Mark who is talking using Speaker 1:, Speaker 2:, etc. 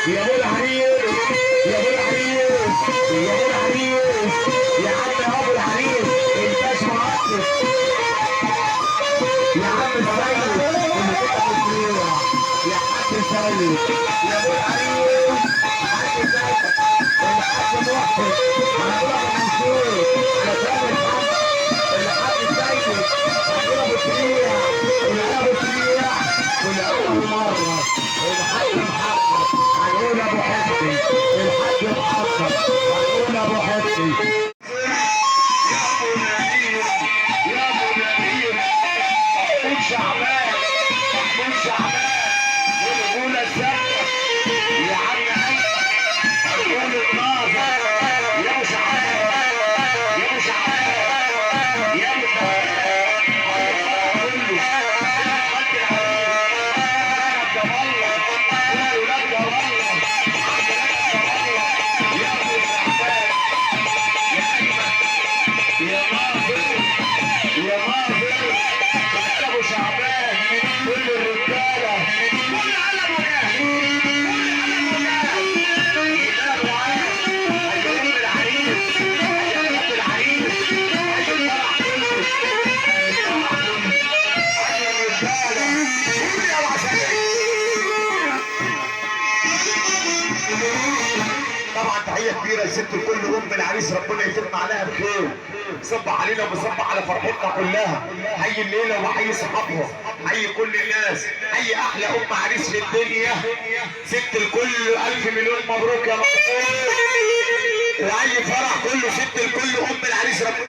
Speaker 1: يا ابو العريس يا ابو العريس يا ابو العريس يا عم ابو العريس انت معطل يا عم السيد يا حاج السيد يا ابو العريس حاج السيد الحاج محسن هنروح منصور على باب الحاج الحاج السيد هنروح ابو سريع ونقول ابو سريع ونقول مره الحاج محمد هنقول ابو حسني الحاج محمد هنقول ابو حسني يا ابو نبيل يا ابو نبيل محمود شعبان محمود شعبان والرجوله الثابته يا عم ايمن هنقول الناظر يا ابو شعبان يا ابو شعبان يا ابو طبعا تحيه كبيره لست الكل ام العريس ربنا يتم عليها بخير صب علينا وبصب على فرحتنا كلها حي الليله وحي صحابها حي كل الناس حي احلى ام عريس في الدنيا ست الكل الف مليون مبروك يا مقبول وحي فرح كله ست الكل ام العريس ربنا